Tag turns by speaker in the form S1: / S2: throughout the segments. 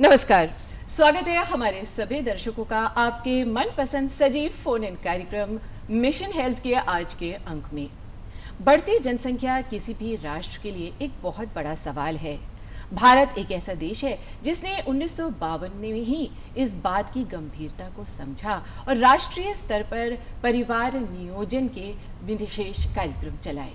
S1: नमस्कार, स्वागत है हमारे सभी दर्शकों का आपके मनपसंद सजीव फोन इन कार्यक्रम मिशन हेल्थ के आज के अंक में। बढ़ती जनसंख्या किसी भी राष्ट्र के लिए एक बहुत बड़ा सवाल है। भारत एक ऐसा देश है जिसने 1952 में ही इस बात की गंभीरता को समझा और राष्ट्रीय स्तर पर परिवार नियोजन के विशेष कार्यक्रम चलाए।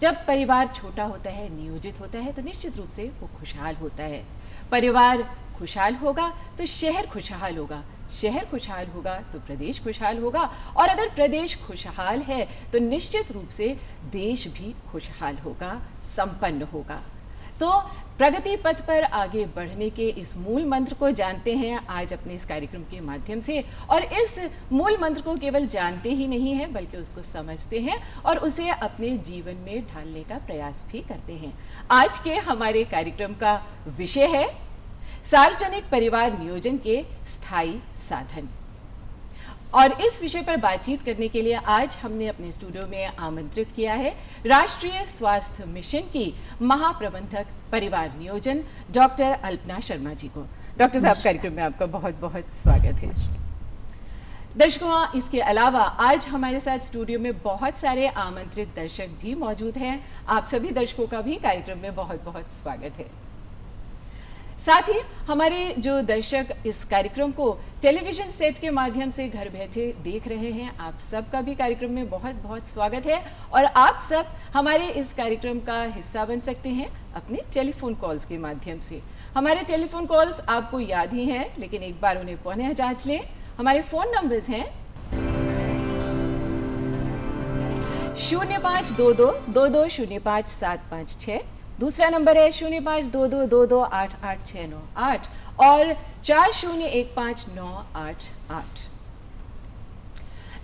S1: जब परिवार छोटा होता है, नियोजित होता है, तो निश्चित रूप से वो खुशहाल होता है। परिवार खुशहाल होगा तो शहर खुशहाल होगा, शहर खुशहाल होगा तो प्रदेश खुशहाल होगा, और अगर प्रदेश खुशहाल है तो निश्चित रूप से देश भी खुशहाल होगा, संपन्न होगा। तो प्रगति पथ पर आगे बढ़ने के इस मूल मंत्र को जानते हैं आज अपने इस कार्यक्रम के माध्यम से, और इस मूल मंत्र को केवल जानते ही नहीं हैं बल्कि उसको समझते हैं और उसे अपने जीवन में ढालने का प्रयास भी करते हैं। आज के हमारे कार्यक्रम का विषय है सार्वजनिक परिवार नियोजन के स्थायी साधन, और इस विषय पर बातचीत करने के लिए आज हमने अपने स्टूडियो में आमंत्रित किया है राष्ट्रीय स्वास्थ्य मिशन की महाप्रबंधक परिवार नियोजन डॉक्टर अल्पना शर्मा जी को। डॉक्टर साहब, कार्यक्रम में आपका बहुत बहुत स्वागत है। दर्शकों, इसके अलावा आज हमारे साथ स्टूडियो में बहुत सारे आमंत्रित दर्शक भी मौजूद हैं। आप सभी दर्शकों का भी कार्यक्रम में बहुत बहुत स्वागत है। साथ ही हमारे जो दर्शक इस कार्यक्रम को टेलीविजन सेट के माध्यम से घर बैठे देख रहे हैं, आप सबका भी कार्यक्रम में बहुत बहुत स्वागत है, और आप सब हमारे इस कार्यक्रम का हिस्सा बन सकते हैं अपने टेलीफोन कॉल्स के माध्यम से। हमारे टेलीफोन कॉल्स आपको याद ही हैं, लेकिन एक बार उन्हें पुनः जांच लें। हमारे फोन नंबर्स हैं 0522-2205-756, दूसरा नंबर है 0522228868 और 40159888।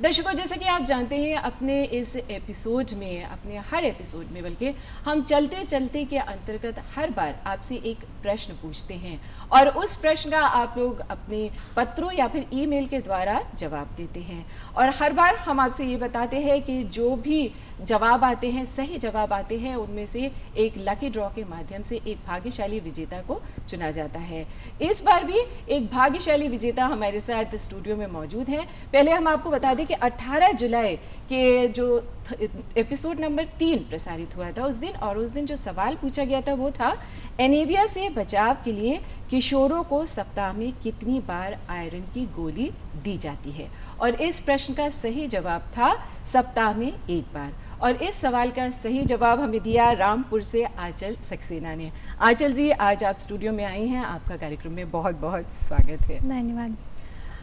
S1: दर्शकों, जैसे कि आप जानते हैं, अपने इस एपिसोड में, अपने हर एपिसोड में बल्कि हम चलते चलते के अंतर्गत हर बार आपसे एक प्रश्न पूछते हैं, और उस प्रश्न का आप लोग अपने पत्रों या फिर ईमेल के द्वारा जवाब देते हैं। और हर बार हम आपसे ये बताते हैं कि जो भी जवाब आते हैं, सही जवाब आते हैं, उनमें से एक लकी ड्रॉ के माध्यम से एक भाग्यशाली विजेता को चुना जाता है। इस बार भी एक भाग्यशाली विजेता हमारे साथ स्टूडियो में मौजूद है। पहले हम आपको बता दें कि 18 जुलाई के जो एपिसोड नंबर 3 प्रसारित हुआ था उस दिन, और उस दिन जो सवाल पूछा गया था वो था एनीमिया से बचाव के लिए किशोरों को सप्ताह में कितनी बार आयरन की गोली दी जाती है, और इस प्रश्न का सही जवाब था सप्ताह में 1 बार। और इस सवाल का सही जवाब हमें दिया रामपुर से आंचल सक्सेना ने। आंचल जी, आज आप स्टूडियो में आई हैं, आपका कार्यक्रम में बहुत बहुत स्वागत है।
S2: धन्यवाद।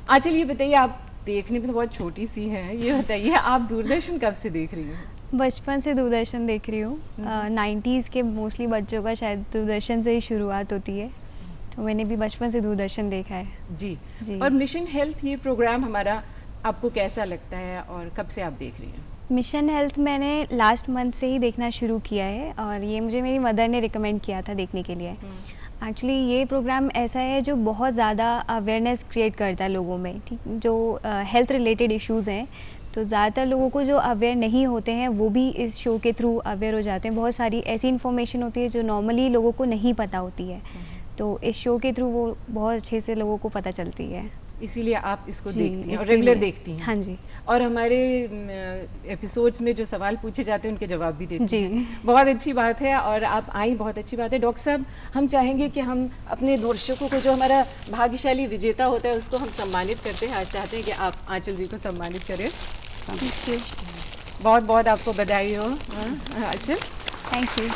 S1: आंचल, ये बताइए, आप देखने में तो बहुत छोटी सी हैं, ये बताइए आप दूरदर्शन कब से देख रही हैं?
S2: बचपन से दूरदर्शन देख रही हूँ। 90s के मोस्टली बच्चों का शायद दूरदर्शन से ही शुरुआत होती है, तो मैंने भी बचपन से दूरदर्शन देखा है।
S1: जी। और मिशन हेल्थ, ये प्रोग्राम हमारा आपको कैसा लगता है और कब से आप देख रही हैं?
S2: मिशन हेल्थ मैंने लास्ट मंथ से ही देखना शुरू किया है, और ये मुझे मेरी मदर ने रिकमेंड किया था देखने के लिए। एक्चुअली ये प्रोग्राम ऐसा है जो बहुत ज़्यादा अवेयरनेस क्रिएट करता है लोगों में, ठीक, जो हेल्थ रिलेटेड इश्यूज़ हैं, तो ज़्यादातर लोगों को जो अवेयर नहीं होते हैं वो भी इस शो के थ्रू अवेयर हो जाते हैं। बहुत सारी ऐसी इन्फॉर्मेशन होती है जो नॉर्मली लोगों को नहीं पता होती है, तो इस शो के थ्रू वो बहुत अच्छे से लोगों को पता चलती है।
S1: इसीलिए आप इसको देखती हैं और रेगुलर देखती हैं?
S2: हाँ जी।
S1: और हमारे एपिसोड्स में जो सवाल पूछे जाते हैं उनके जवाब भी देती
S2: जी
S1: हैं। बहुत अच्छी बात है, और आप आई, बहुत अच्छी बात है। डॉक्टर साहब, हम चाहेंगे कि हम अपने दर्शकों को, जो हमारा भाग्यशाली विजेता होता है, उसको हम सम्मानित करते हैं। आज चाहते हैं कि आप आंचल जी को सम्मानित करें। बहुत बहुत आपको बधाई हो आंचल।
S2: Thank you.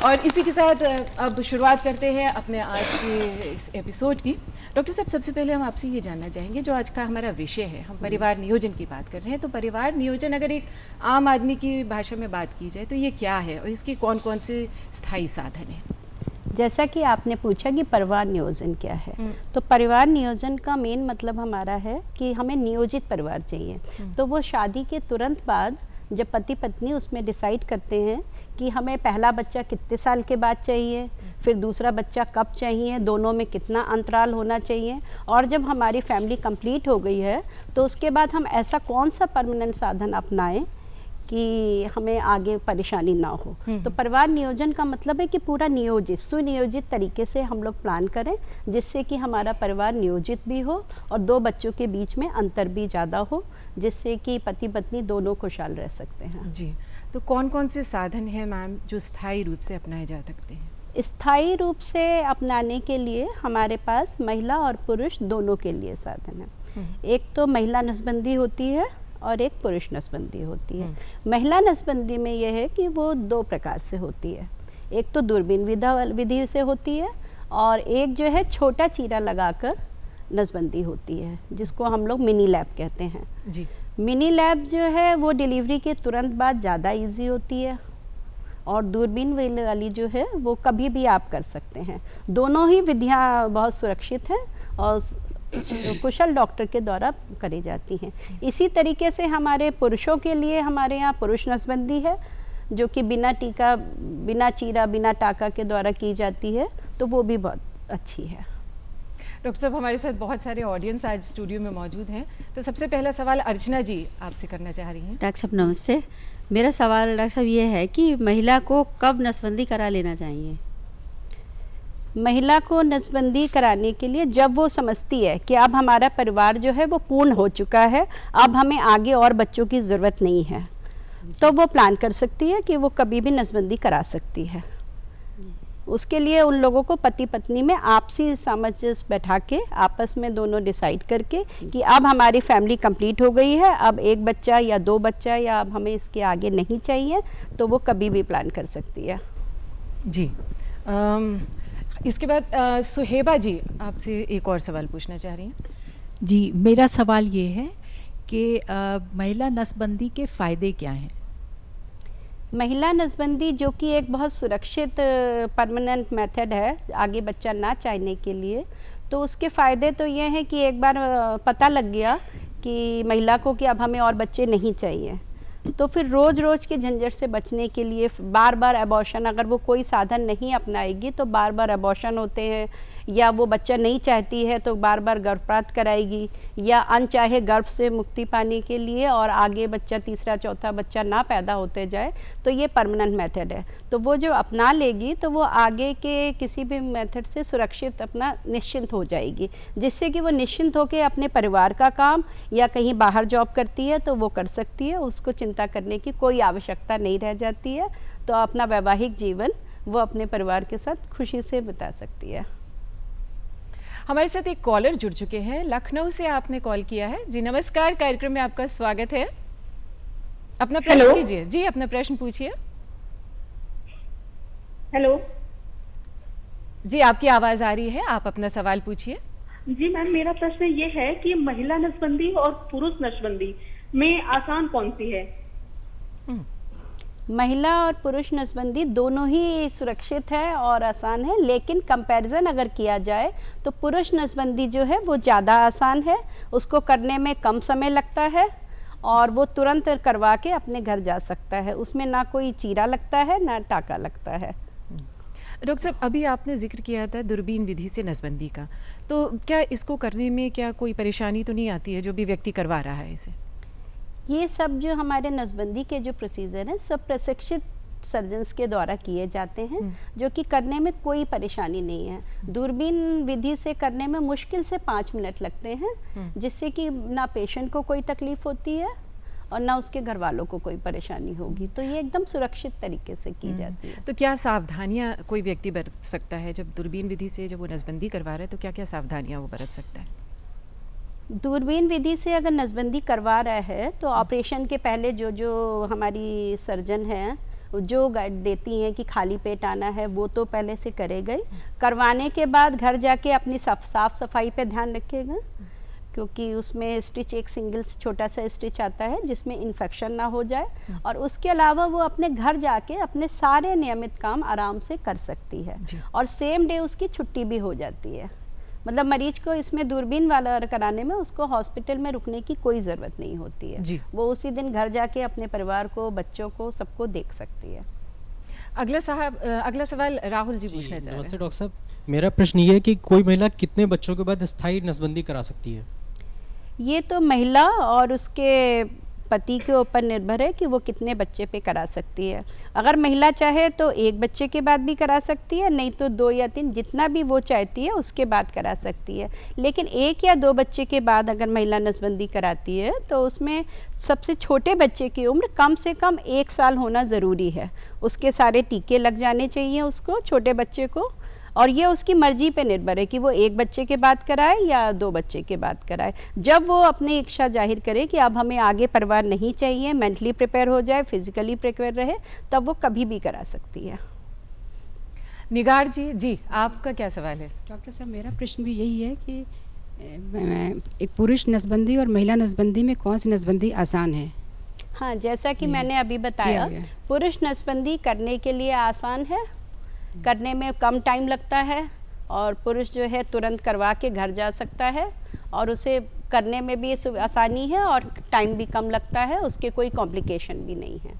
S1: और इसी के साथ अब शुरुआत करते हैं अपने आज के इस एपिसोड की। डॉक्टर साहब, सबसे पहले हम आपसे ये जानना चाहेंगे, जो आज का हमारा विषय है, हम परिवार नियोजन की बात कर रहे हैं, तो परिवार नियोजन अगर एक आम आदमी की भाषा में बात की जाए तो ये क्या है और इसके कौन कौन से स्थायी साधन हैं?
S3: जैसा कि आपने पूछा कि परिवार नियोजन क्या है, तो परिवार नियोजन का मेन मतलब हमारा है कि हमें नियोजित परिवार चाहिए। तो वो शादी के तुरंत बाद जब पति पत्नी उसमें डिसाइड करते हैं कि हमें पहला बच्चा कितने साल के बाद चाहिए, फिर दूसरा बच्चा कब चाहिए, दोनों में कितना अंतराल होना चाहिए, और जब हमारी फैमिली कंप्लीट हो गई है तो उसके बाद हम ऐसा कौन सा परमानेंट साधन अपनाएं कि हमें आगे परेशानी ना हो। तो परिवार नियोजन का मतलब है कि पूरा नियोजित सुनियोजित तरीके से हम लोग प्लान करें, जिससे कि हमारा परिवार नियोजित भी हो और दो बच्चों के बीच में अंतर भी ज़्यादा हो, जिससे कि पति पत्नी दोनों खुशहाल रह सकते हैं।
S1: जी, तो कौन कौन से साधन हैं मैम जो स्थायी रूप से अपनाए जा सकते हैं?
S3: स्थायी रूप से अपनाने के लिए हमारे पास महिला और पुरुष दोनों के लिए साधन है। एक तो महिला नसबंदी होती है और एक पुरुष नसबंदी होती है। महिला नसबंदी में यह है कि वो दो प्रकार से होती है। एक तो दूरबीन विधि से होती है और एक जो है छोटा चीरा लगाकर नसबंदी होती है, जिसको हम लोग मिनी लैब कहते हैं।
S1: जी,
S3: मिनी लैब जो है वो डिलीवरी के तुरंत बाद ज़्यादा इजी होती है और दूरबीन वाली जो है वो कभी भी आप कर सकते हैं। दोनों ही विधियाँ बहुत सुरक्षित हैं और कुशल डॉक्टर के द्वारा करी जाती हैं। इसी तरीके से हमारे पुरुषों के लिए हमारे यहाँ पुरुष नसबंदी है, जो कि बिना टीका, बिना चीरा, बिना टाका के द्वारा की जाती है, तो वो भी बहुत अच्छी है।
S1: डॉक्टर साहब, हमारे साथ बहुत सारे ऑडियंस आज स्टूडियो में मौजूद हैं, तो सबसे पहला सवाल अर्चना जी आपसे करना चाह रही हैं।
S4: डॉक्टर साहब नमस्ते। मेरा सवाल डॉक्टर साहब ये है कि महिला को कब नसबंदी करा लेना चाहिए?
S3: महिला को नसबंदी कराने के लिए जब वो समझती है कि अब हमारा परिवार जो है वो पूर्ण हो चुका है, अब हमें आगे और बच्चों की ज़रूरत नहीं है, तो वो प्लान कर सकती है कि वो कभी भी नसबंदी करा सकती है। उसके लिए उन लोगों को पति पत्नी में आपसी सामंजस्य बैठा के आपस में दोनों डिसाइड करके कि अब हमारी फैमिली कंप्लीट हो गई है, अब एक बच्चा या दो बच्चा या अब हमें इसके आगे नहीं चाहिए, तो वो कभी भी प्लान कर सकती है।
S1: जी, इसके बाद सुहेबा जी आपसे एक और सवाल पूछना चाह रही हैं।
S5: जी, मेरा सवाल ये है कि महिला नसबंदी के फ़ायदे क्या हैं?
S3: महिला नसबंदी जो कि एक बहुत सुरक्षित परमानेंट मेथड है आगे बच्चा ना चाहने के लिए, तो उसके फ़ायदे तो ये हैं कि एक बार पता लग गया कि महिला को कि अब हमें और बच्चे नहीं चाहिए, तो फिर रोज़ रोज़ के झंझट से बचने के लिए बार बार अबॉर्शन, अगर वो कोई साधन नहीं अपनाएगी तो बार बार अबॉर्शन होते हैं, या वो बच्चा नहीं चाहती है तो बार बार गर्भपात कराएगी, या अनचाहे गर्भ से मुक्ति पाने के लिए और आगे बच्चा तीसरा चौथा बच्चा ना पैदा होते जाए, तो ये परमानेंट मेथड है। तो वो जो अपना लेगी तो वो आगे के किसी भी मेथड से सुरक्षित अपना निश्चिंत हो जाएगी, जिससे कि वो निश्चिंत होकर अपने परिवार का काम या कहीं बाहर जॉब करती है तो वो कर सकती है, उसको चिंता करने की कोई आवश्यकता नहीं रह जाती है, तो अपना वैवाहिक जीवन वो अपने परिवार के साथ खुशी से बिता सकती है।
S1: हमारे साथ एक कॉलर जुड़ चुके हैं, लखनऊ से आपने कॉल किया है। जी नमस्कार, कार्यक्रम में आपका स्वागत है। अपना प्रश्न कीजिए। जी, अपना प्रश्न पूछिए।
S6: हेलो
S1: जी, आपकी आवाज आ रही है, आप अपना सवाल पूछिए।
S6: जी मैम, मेरा प्रश्न ये है कि महिला नसबंदी और पुरुष नसबंदी में आसान कौन सी है?
S3: महिला और पुरुष नसबंदी दोनों ही सुरक्षित है और आसान है, लेकिन कंपैरिजन अगर किया जाए तो पुरुष नसबंदी जो है वो ज़्यादा आसान है, उसको करने में कम समय लगता है और वो तुरंत करवा के अपने घर जा सकता है, उसमें ना कोई चीरा लगता है ना टाका लगता है।
S1: डॉक्टर साहब, अभी आपने जिक्र किया था दूरबीन विधि से नसबंदी का, तो क्या इसको करने में क्या कोई परेशानी तो नहीं आती है जो भी व्यक्ति करवा रहा है इसे?
S3: ये सब जो हमारे नसबंदी के जो प्रोसीजर हैं सब प्रशिक्षित सर्जन्स के द्वारा किए जाते हैं, जो कि करने में कोई परेशानी नहीं है। दूरबीन विधि से करने में मुश्किल से 5 मिनट लगते हैं, जिससे कि ना पेशेंट को कोई तकलीफ होती है और ना उसके घर वालों को कोई परेशानी होगी, तो ये एकदम सुरक्षित तरीके से की जाती है।
S1: तो क्या सावधानियां कोई व्यक्ति बरत सकता है जब दूरबीन विधि से जब वो नसबंदी करवा रहा है, तो क्या क्या सावधानियां वो बरत सकता है?
S3: दूरबीन विधि से अगर नसबंदी करवा रहा है तो ऑपरेशन के पहले जो जो हमारी सर्जन हैं जो गाइड देती हैं कि खाली पेट आना है, वो तो पहले से करेगा। करवाने के बाद घर जाके अपनी साफ सफाई पे ध्यान रखिएगा, क्योंकि उसमें स्टिच एक सिंगल छोटा सा स्टिच आता है जिसमें इन्फेक्शन ना हो जाए, और उसके अलावा वो अपने घर जाके अपने सारे नियमित काम आराम से कर सकती है और सेम डे उसकी छुट्टी भी हो जाती है। मतलब मरीज को इसमें दूरबीन वाला कराने में उसको हॉस्पिटल में रुकने की कोई ज़रूरत नहीं होती है, वो उसी दिन घर जाके अपने परिवार को, बच्चों को, सबको देख सकती है।
S1: अगला सवाल राहुल जी पूछना चाह रहे हैं।
S7: नमस्ते डॉक्टर साहब, मेरा प्रश्न ये है कि कोई महिला कितने बच्चों के बाद स्थायी नसबंदी करा सकती है?
S3: ये तो महिला और उसके पति के ऊपर निर्भर है कि वो कितने बच्चे पे करा सकती है। अगर महिला चाहे तो 1 बच्चे के बाद भी करा सकती है, नहीं तो 2 या 3, जितना भी वो चाहती है उसके बाद करा सकती है। लेकिन 1 या 2 बच्चे के बाद अगर महिला नसबंदी कराती है तो उसमें सबसे छोटे बच्चे की उम्र कम से कम 1 साल होना ज़रूरी है। उसके सारे टीके लग जाने चाहिए उसको, छोटे बच्चे को, और ये उसकी मर्जी पे निर्भर है कि वो 1 बच्चे के बाद कराए या 2 बच्चे के बाद कराए। जब वो अपनी इच्छा जाहिर करे कि अब हमें आगे परिवार नहीं चाहिए, मेंटली प्रिपेयर हो जाए, फिजिकली प्रिपेयर रहे, तब वो कभी भी करा सकती है।
S1: निगार जी, जी आपका क्या सवाल है?
S8: डॉक्टर साहब, मेरा प्रश्न भी यही है कि एक पुरुष नसबंदी और महिला नसबंदी में कौन सी नसबंदी आसान है?
S3: हाँ, जैसा कि मैंने अभी बताया, पुरुष नसबंदी करने के लिए आसान है, करने में कम टाइम लगता है, और पुरुष जो है तुरंत करवा के घर जा सकता है, और उसे करने में भी आसानी है और टाइम भी कम लगता है, उसके कोई कॉम्प्लिकेशन भी नहीं है।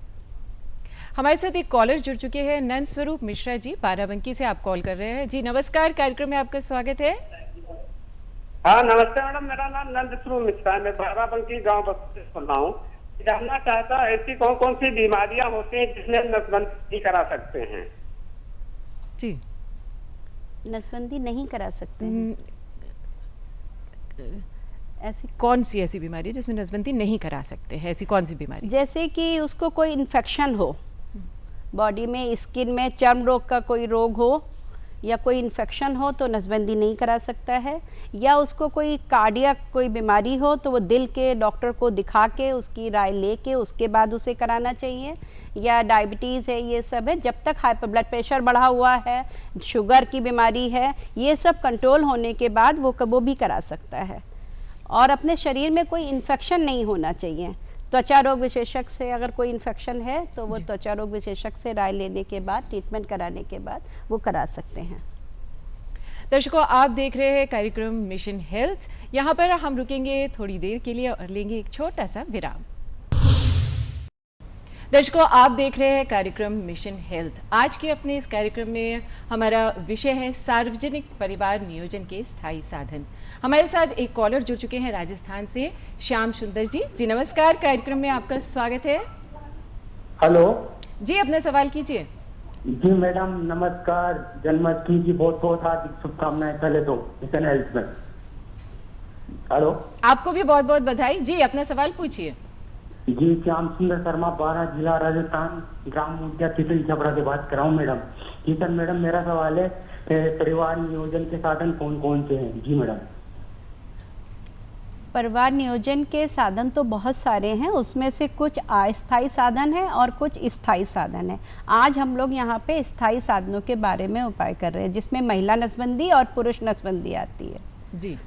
S1: हमारे साथ एक कॉलर जुड़ चुके हैं, नंद स्वरूप मिश्रा जी, बाराबंकी से आप कॉल कर रहे हैं। जी नमस्कार, कार्यक्रम में आपका स्वागत है।
S9: हाँ नमस्ते मैडम, मेरा नाम नंद स्वरूप मिश्रा है, मैं बाराबंकी गाँव से सुन रहा हूँ। जानना चाहता ऐसी कौन कौन सी बीमारियाँ होती हैं जिसमें नसबंदी करा सकते हैं?
S1: जी,
S3: नसबंदी नहीं करा सकते
S1: ऐसी कौन सी ऐसी बीमारी है जिसमें नसबंदी नहीं करा सकते हैं? ऐसी कौन सी बीमारी?
S3: जैसे कि उसको कोई इन्फेक्शन हो बॉडी में, स्किन में, चर्म रोग का कोई रोग हो या कोई इन्फेक्शन हो तो नसबंदी नहीं करा सकता है, या उसको कोई कार्डियक कोई बीमारी हो तो वो दिल के डॉक्टर को दिखा के उसकी राय लेके उसके बाद उसे कराना चाहिए, या डायबिटीज़ है, ये सब है। जब तक हाइपर ब्लड प्रेशर बढ़ा हुआ है, शुगर की बीमारी है, ये सब कंट्रोल होने के बाद वो भी करा सकता है। और अपने शरीर में कोई इन्फेक्शन नहीं होना चाहिए। त्वचा रोग विशेषज्ञ से अगर कोई इन्फेक्शन है तो वो त्वचा रोग विशेषज्ञ से राय लेने के बाद, ट्रीटमेंट कराने के बाद वो करा सकते हैं।
S1: दर्शकों, आप देख रहे हैं कार्यक्रम मिशन हेल्थ। यहाँ पर हम रुकेंगे थोड़ी देर के लिए और लेंगे एक छोटा सा विराम। दर्शकों, आप देख रहे हैं कार्यक्रम मिशन हेल्थ। आज के अपने इस कार्यक्रम में हमारा विषय है सार्वजनिक परिवार नियोजन के स्थायी साधन। हमारे साथ एक कॉलर जुड़ चुके हैं राजस्थान से, श्याम सुंदर जी। जी नमस्कार, कार्यक्रम में आपका स्वागत है।
S9: हेलो
S1: जी, अपना सवाल कीजिए।
S9: जी मैडम नमस्कार, जन्माष्टमी की बहुत बहुत हार्दिक शुभकामनाएं पहले तो मिशन हेल्थ में। हेलो,
S1: आपको भी बहुत बहुत बधाई। जी अपना सवाल पूछिए।
S9: जी श्याम सुंदर शर्मा, 12 जिला राजस्थान, ग्राम मुंडिया तितली छपरा से बात कर रहा हूँ मैडम। जी सर, मैडम मेरा सवाल है परिवार नियोजन के साधन कौन कौन से हैं? जी मैडम।
S3: परिवार नियोजन के साधन तो बहुत सारे हैं, उसमें से कुछ अस्थायी साधन हैं और कुछ स्थायी साधन हैं। आज हम लोग यहाँ पे स्थायी साधनों के बारे में उपाय कर रहे हैं, जिसमें महिला नसबंदी और पुरुष नसबंदी आती है।
S1: जी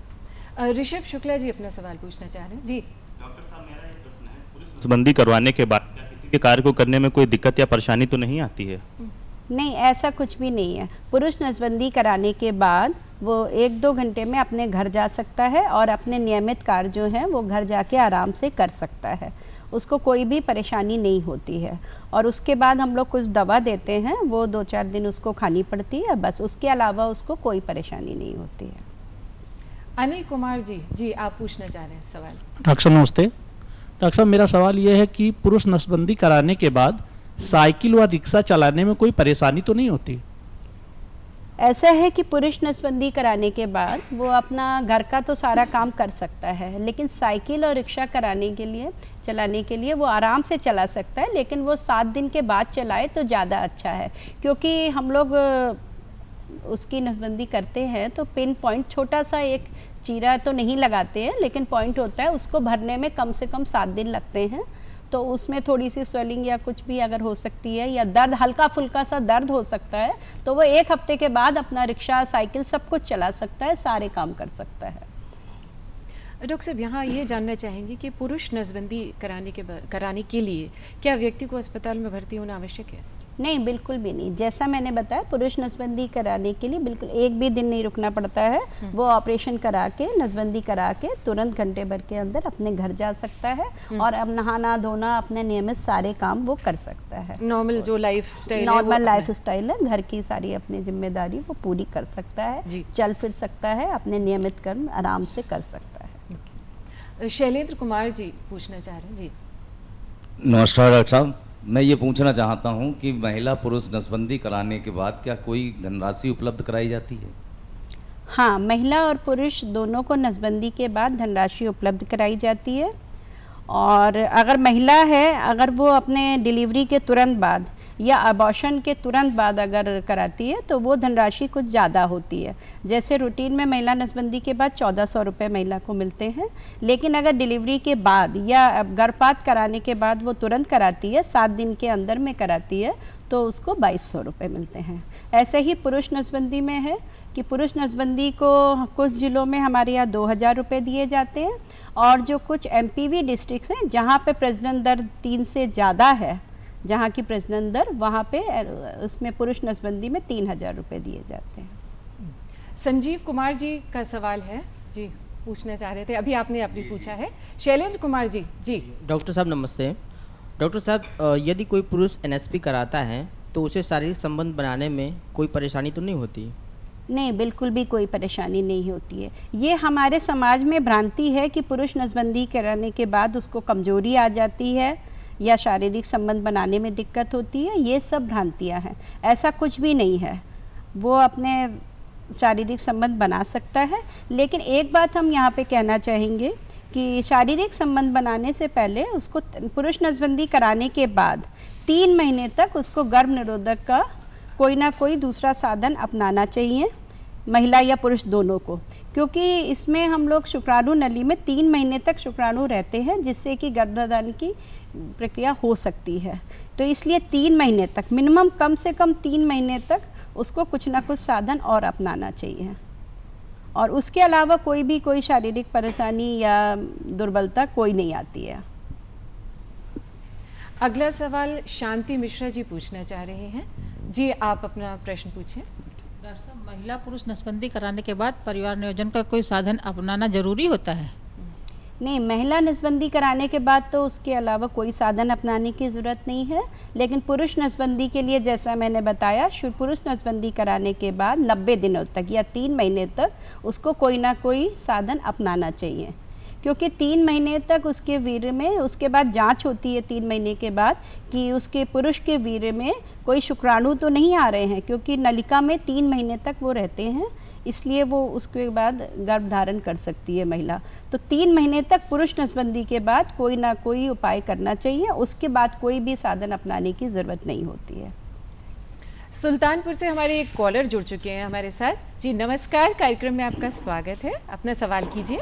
S1: ऋषभ शुक्ला जी अपना सवाल पूछना चाह रहे हैं। जी
S10: डॉक्टर साहब, मेरा एक प्रश्न है, पुरुष नसबंदी करवाने के बाद क्या किसी के कार्य को करने में कोई दिक्कत या परेशानी तो नहीं आती है?
S3: नहीं, ऐसा कुछ भी नहीं है। पुरुष नसबंदी कराने के बाद वो 1-2 घंटे में अपने घर जा सकता है और अपने नियमित कार्य जो हैं वो घर जाके आराम से कर सकता है, उसको कोई भी परेशानी नहीं होती है। और उसके बाद हम लोग कुछ दवा देते हैं, वो 2-4 दिन उसको खानी पड़ती है, बस। उसके अलावा उसको कोई परेशानी नहीं होती है।
S1: अनिल कुमार जी, जी आप पूछना चाह रहे हैं सवाल।
S11: डॉक्टर साहब नमस्ते। डॉक्टर साहब, मेरा सवाल ये है कि पुरुष नसबंदी कराने के बाद साइकिल व रिक्शा चलाने में कोई परेशानी तो नहीं होती?
S3: ऐसा है कि पुरुष नसबंदी कराने के बाद वो अपना घर का तो सारा काम कर सकता है, लेकिन साइकिल और रिक्शा चलाने के लिए वो आराम से चला सकता है, लेकिन वो 7 दिन के बाद चलाए तो ज़्यादा अच्छा है। क्योंकि हम लोग उसकी नसबंदी करते हैं तो पिन पॉइंट, छोटा सा एक चीरा तो नहीं लगाते हैं, लेकिन पॉइंट होता है, उसको भरने में कम से कम 7 दिन लगते हैं। तो उसमें थोड़ी सी स्वेलिंग या कुछ भी अगर हो सकती है, या दर्द, हल्का फुल्का सा दर्द हो सकता है, तो वो 1 हफ्ते के बाद अपना रिक्शा, साइकिल सब कुछ चला सकता है, सारे काम कर सकता है।
S1: डॉक्टर साहब, यहाँ ये जानना चाहेंगे कि पुरुष नसबंदी कराने के लिए क्या व्यक्ति को अस्पताल में भर्ती होना आवश्यक है?
S3: नहीं, बिल्कुल भी नहीं। जैसा मैंने बताया, पुरुष नसबंदी कराने के लिए बिल्कुल 1 भी दिन नहीं रुकना पड़ता है। वो ऑपरेशन करा के, नसबंदी करा के तुरंत घंटे भर के अंदर अपने घर जा सकता है, और अब नहाना धोना, अपने नियमित सारे काम वो कर सकता है।
S1: नॉर्मल जो life style,
S3: normal life style है, घर की सारी अपनी जिम्मेदारी वो पूरी कर सकता है, चल फिर सकता है, अपने नियमित कर्म आराम से कर सकता है।
S1: शैलेंद्र कुमार जी पूछना चाह रहे हैं। जी
S12: नमस्कार डॉक्टर साहब, मैं ये पूछना चाहता हूँ कि महिला पुरुष नसबंदी कराने के बाद क्या कोई धनराशि उपलब्ध कराई जाती है?
S3: हाँ, महिला और पुरुष दोनों को नसबंदी के बाद धनराशि उपलब्ध कराई जाती है। और अगर महिला है, अगर वो अपने डिलीवरी के तुरंत बाद या अबॉर्शन के तुरंत बाद अगर कराती है तो वो धनराशि कुछ ज़्यादा होती है। जैसे रूटीन में महिला नसबंदी के बाद 1400 रुपये महिला को मिलते हैं, लेकिन अगर डिलीवरी के बाद या गर्भपात कराने के बाद वो तुरंत कराती है, 7 दिन के अंदर में कराती है, तो उसको 2200 रुपये मिलते हैं। ऐसे ही पुरुष नसबंदी में है कि पुरुष नसबंदी को कुछ ज़िलों में हमारे यहाँ 2000 रुपये दिए जाते हैं, और जो कुछ MPV डिस्ट्रिक्ट हैं जहाँ पे प्रजनन दर 3 से ज़्यादा है, जहाँ की प्रजनन दर, वहाँ पे उसमें पुरुष नसबंदी में 3000 रुपये दिए जाते हैं।
S1: संजीव कुमार जी का सवाल है जी, पूछना चाह रहे थे, अभी आपने अपनी पूछा है। शैलेंद्र कुमार जी। जी
S13: डॉक्टर साहब नमस्ते। डॉक्टर साहब, यदि कोई पुरुष NSP कराता है तो उसे शारीरिक संबंध बनाने में कोई परेशानी तो नहीं होती?
S3: नहीं, बिल्कुल भी कोई परेशानी नहीं होती है। ये हमारे समाज में भ्रांति है कि पुरुष नसबंदी कराने के बाद उसको कमजोरी आ जाती है या शारीरिक संबंध बनाने में दिक्कत होती है। ये सब भ्रांतियां हैं, ऐसा कुछ भी नहीं है। वो अपने शारीरिक संबंध बना सकता है। लेकिन एक बात हम यहाँ पे कहना चाहेंगे कि शारीरिक संबंध बनाने से पहले उसको, पुरुष नसबंदी कराने के बाद 3 महीने तक उसको गर्भ निरोधक का कोई ना कोई दूसरा साधन अपनाना चाहिए, महिला या पुरुष दोनों को, क्योंकि इसमें हम लोग शुक्राणु नली में 3 महीने तक शुक्राणु रहते हैं, जिससे कि गर्भधारण की प्रक्रिया हो सकती है। तो इसलिए 3 महीने तक, मिनिमम कम से कम 3 महीने तक उसको कुछ ना कुछ साधन और अपनाना चाहिए। और उसके अलावा कोई शारीरिक परेशानी या दुर्बलता कोई नहीं आती है।
S1: अगला सवाल शांति मिश्रा जी पूछना चाह रहे हैं। जी, आप अपना प्रश्न पूछें।
S14: डॉक्टर साहब, महिला पुरुष नसबंदी कराने के बाद परिवार नियोजन का कोई साधन अपनाना जरूरी होता है?
S3: नहीं, महिला नसबंदी कराने के बाद तो उसके अलावा कोई साधन अपनाने की ज़रूरत नहीं है। लेकिन पुरुष नसबंदी के लिए, जैसा मैंने बताया, पुरुष नसबंदी कराने के बाद 90 दिनों तक या 3 महीने तक उसको कोई ना कोई साधन अपनाना चाहिए, क्योंकि 3 महीने तक उसके वीर्य में, उसके बाद जांच होती है 3 महीने के बाद कि उसके पुरुष के वीर्य में कोई शुक्राणु तो नहीं आ रहे हैं, क्योंकि नलिका में 3 महीने तक वो रहते हैं, इसलिए वो उसके बाद गर्भ धारण कर सकती है महिला। तो 3 महीने तक पुरुष नसबंदी के बाद कोई ना कोई उपाय करना चाहिए, उसके बाद कोई भी साधन अपनाने की ज़रूरत नहीं होती है।
S1: सुल्तानपुर से हमारे एक कॉलर जुड़ चुके हैं हमारे साथ। जी नमस्कार, कार्यक्रम में आपका स्वागत है, अपना सवाल कीजिए।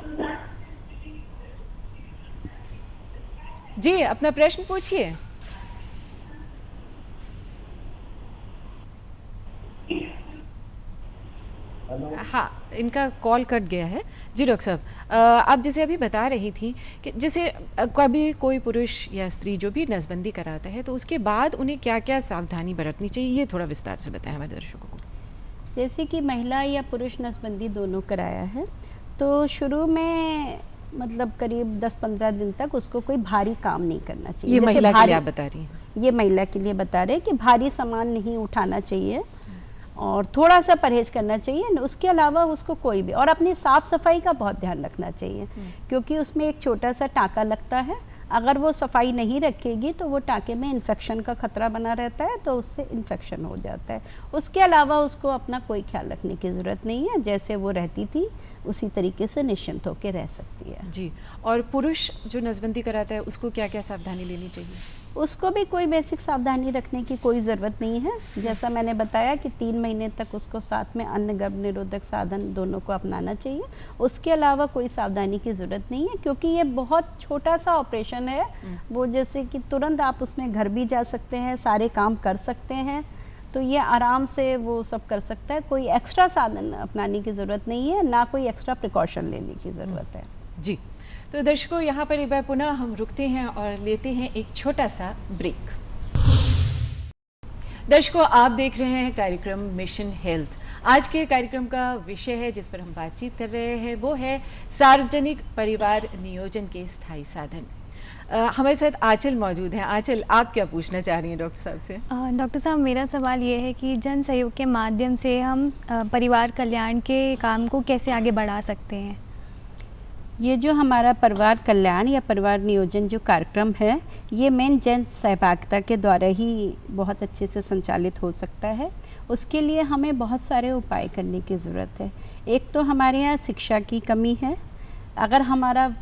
S1: जी, अपना प्रश्न पूछिए। हाँ, इनका कॉल कट गया है। जी डॉक्टर साहब, आप जैसे अभी बता रही थी कि जैसे कभी कोई पुरुष या स्त्री जो भी नसबंदी कराता है तो उसके बाद उन्हें क्या क्या सावधानी बरतनी चाहिए, ये थोड़ा विस्तार से बताएं हमारे दर्शकों को।
S3: जैसे कि महिला या पुरुष नसबंदी दोनों कराया है तो शुरू में मतलब करीब 10-15 दिन तक उसको कोई भारी काम नहीं करना चाहिए।
S1: ये महिला के लिए आप बता रही हैं?
S3: ये महिला के लिए बता रहे हैं कि भारी सामान नहीं उठाना चाहिए और थोड़ा सा परहेज करना चाहिए। उसके अलावा उसको कोई भी, और अपनी साफ़ सफाई का बहुत ध्यान रखना चाहिए, क्योंकि उसमें एक छोटा सा टाँका लगता है। अगर वो सफाई नहीं रखेगी तो वो टाँके में इन्फेक्शन का खतरा बना रहता है, तो उससे इन्फेक्शन हो जाता है। उसके अलावा उसको अपना कोई ख्याल रखने की ज़रूरत नहीं है, जैसे वो रहती थी उसी तरीके से निश्चिंत होकर रह सकती है।
S1: जी, और पुरुष जो नसबंदी कराता है उसको क्या क्या सावधानी लेनी चाहिए?
S3: उसको भी कोई बेसिक सावधानी रखने की कोई ज़रूरत नहीं है। जैसा मैंने बताया कि 3 महीने तक उसको साथ में अन्य गर्भ निरोधक साधन दोनों को अपनाना चाहिए। उसके अलावा कोई सावधानी की ज़रूरत नहीं है, क्योंकि ये बहुत छोटा सा ऑपरेशन है। वो जैसे कि तुरंत आप उसमें घर भी जा सकते हैं, सारे काम कर सकते हैं, तो ये आराम से वो सब कर सकता है। कोई एक्स्ट्रा साधन अपनाने की ज़रूरत नहीं है, ना कोई एक्स्ट्रा प्रिकॉशन लेने की ज़रूरत है।
S1: जी, तो दर्शकों यहाँ पर एक बार पुनः हम रुकते हैं और लेते हैं एक छोटा सा ब्रेक। दर्शकों, आप देख रहे हैं कार्यक्रम मिशन हेल्थ। आज के कार्यक्रम का विषय है जिस पर हम बातचीत कर रहे हैं वो है सार्वजनिक परिवार नियोजन के स्थायी साधन। हमारे साथ आंचल मौजूद हैं। आंचल, आप क्या पूछना चाह रही हैं डॉक्टर साहब से?
S2: डॉक्टर साहब, मेरा सवाल ये है कि जन सहयोग के माध्यम से हम परिवार कल्याण के काम को कैसे आगे बढ़ा सकते हैं?
S3: ये जो हमारा परिवार कल्याण या परिवार नियोजन जो कार्यक्रम है, ये मेन जन सहभागिता के द्वारा ही बहुत अच्छे से संचालित हो सकता है। उसके लिए हमें बहुत सारे उपाय करने की ज़रूरत है। एक तो हमारे यहाँ शिक्षा की कमी है। अगर हमारा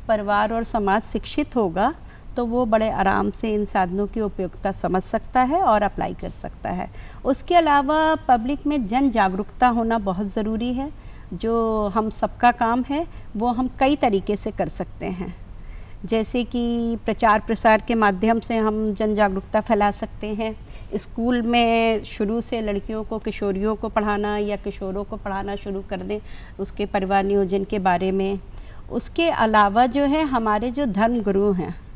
S3: परिवार और समाज शिक्षित होगा तो वो बड़े आराम से इन साधनों की उपयोगिता समझ सकता है और अप्लाई कर सकता है। उसके अलावा पब्लिक में जन जागरूकता होना बहुत ज़रूरी है। जो हम सबका काम है वो हम कई तरीके से कर सकते हैं, जैसे कि प्रचार प्रसार के माध्यम से हम जन जागरूकता फैला सकते हैं। स्कूल में शुरू से लड़कियों को, किशोरियों को पढ़ाना या किशोरों को पढ़ाना शुरू कर दें उसके परिवार नियोजन के बारे में। उसके अलावा जो है हमारे जो धर्म गुरु हैं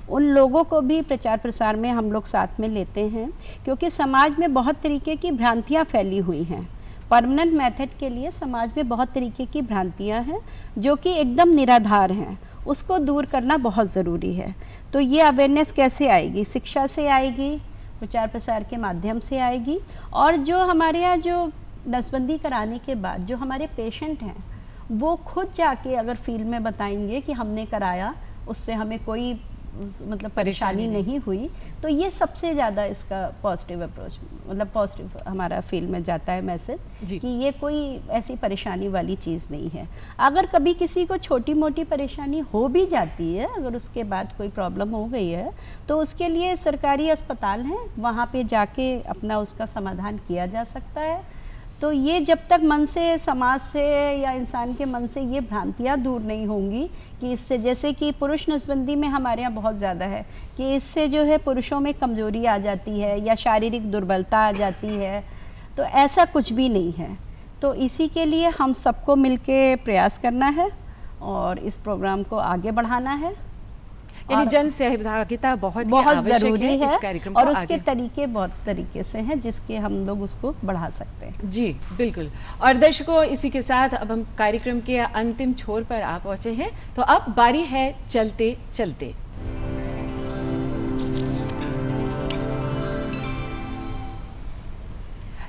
S3: उन लोगों को भी प्रचार प्रसार में हम लोग साथ में लेते हैं, क्योंकि समाज में बहुत तरीके की भ्रांतियाँ फैली हुई हैं। परमानेंट मेथड के लिए समाज में बहुत तरीके की भ्रांतियां हैं जो कि एकदम निराधार हैं, उसको दूर करना बहुत ज़रूरी है। तो ये अवेयरनेस कैसे आएगी? शिक्षा से आएगी, प्रचार प्रसार के माध्यम से आएगी। और जो हमारे यहाँ जो नसबंदी कराने के बाद जो हमारे पेशेंट हैं वो खुद जाके अगर फील्ड में बताएंगे कि हमने कराया, उससे हमें कोई मतलब परेशानी नहीं हुई, तो ये सबसे ज़्यादा इसका पॉजिटिव अप्रोच, मतलब पॉजिटिव हमारा फील्ड में जाता है मैसेज कि ये कोई ऐसी परेशानी वाली चीज़ नहीं है। अगर कभी किसी को छोटी मोटी परेशानी हो भी जाती है, अगर उसके बाद कोई प्रॉब्लम हो गई है, तो उसके लिए सरकारी अस्पताल हैं, वहाँ पे जाके अपना उसका समाधान किया जा सकता है। तो ये जब तक मन से, समाज से या इंसान के मन से ये भ्रांतियाँ दूर नहीं होंगी कि इससे, जैसे कि पुरुष नसबंदी में हमारे यहाँ बहुत ज़्यादा है कि इससे जो है पुरुषों में कमज़ोरी आ जाती है या शारीरिक दुर्बलता आ जाती है, तो ऐसा कुछ भी नहीं है। तो इसी के लिए हम सबको मिलके प्रयास करना है और इस प्रोग्राम को आगे बढ़ाना है।
S1: यानी जन सहभागिता बहुत
S3: ज़रूरी है
S1: इस कार्यक्रम
S3: और उसके तरीके बहुत तरीके से हैं जिसके हम लोग उसको बढ़ा सकते हैं।
S1: जी बिल्कुल। और दर्शकों, इसी के साथ अब हम कार्यक्रम के अंतिम छोर पर आ पहुंचे हैं, तो अब बारी है चलते चलते।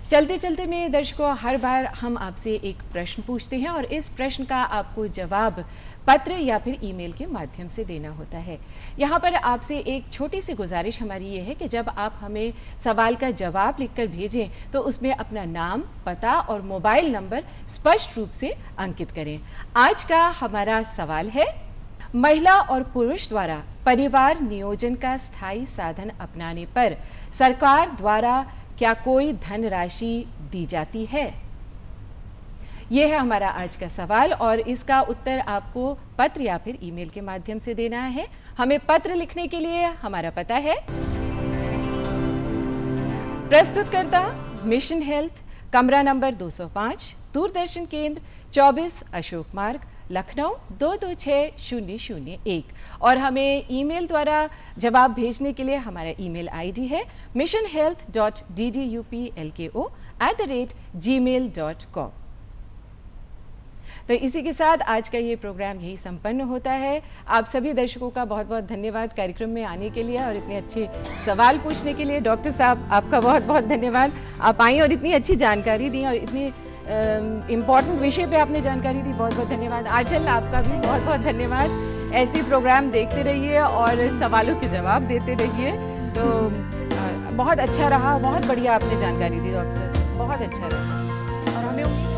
S1: चलते चलते में दर्शकों, हर बार हम आपसे एक प्रश्न पूछते हैं और इस प्रश्न का आपको जवाब पत्र या फिर ईमेल के माध्यम से देना होता है। यहाँ पर आपसे एक छोटी सी गुजारिश हमारी ये है कि जब आप हमें सवाल का जवाब लिखकर भेजें तो उसमें अपना नाम, पता और मोबाइल नंबर स्पष्ट रूप से अंकित करें। आज का हमारा सवाल है, महिला और पुरुष द्वारा परिवार नियोजन का स्थायी साधन अपनाने पर सरकार द्वारा क्या कोई धनराशि दी जाती है? ये है हमारा आज का सवाल और इसका उत्तर आपको पत्र या फिर ईमेल के माध्यम से देना है। हमें पत्र लिखने के लिए हमारा पता है प्रस्तुतकर्ता मिशन हेल्थ, कमरा नंबर 205, दूरदर्शन केंद्र 24 अशोक मार्ग, लखनऊ 226001। और हमें ईमेल द्वारा जवाब भेजने के लिए हमारा ईमेल आईडी है missionhealth.ddupilko@gmail.com। तो इसी के साथ आज का ये प्रोग्राम यही संपन्न होता है। आप सभी दर्शकों का बहुत बहुत धन्यवाद कार्यक्रम में आने के लिए और इतने अच्छे सवाल पूछने के लिए। डॉक्टर साहब, आपका बहुत बहुत धन्यवाद। आप आई और इतनी अच्छी जानकारी दी और इतनी इम्पॉर्टेंट विषय पे आपने जानकारी दी, बहुत बहुत धन्यवाद। आंचल, आपका भी बहुत बहुत धन्यवाद। ऐसे प्रोग्राम देखते रहिए और सवालों के जवाब देते रहिए। तो बहुत अच्छा रहा, बहुत बढ़िया आपने जानकारी दी डॉक्टर, बहुत अच्छा रहा और हमें उम्मीद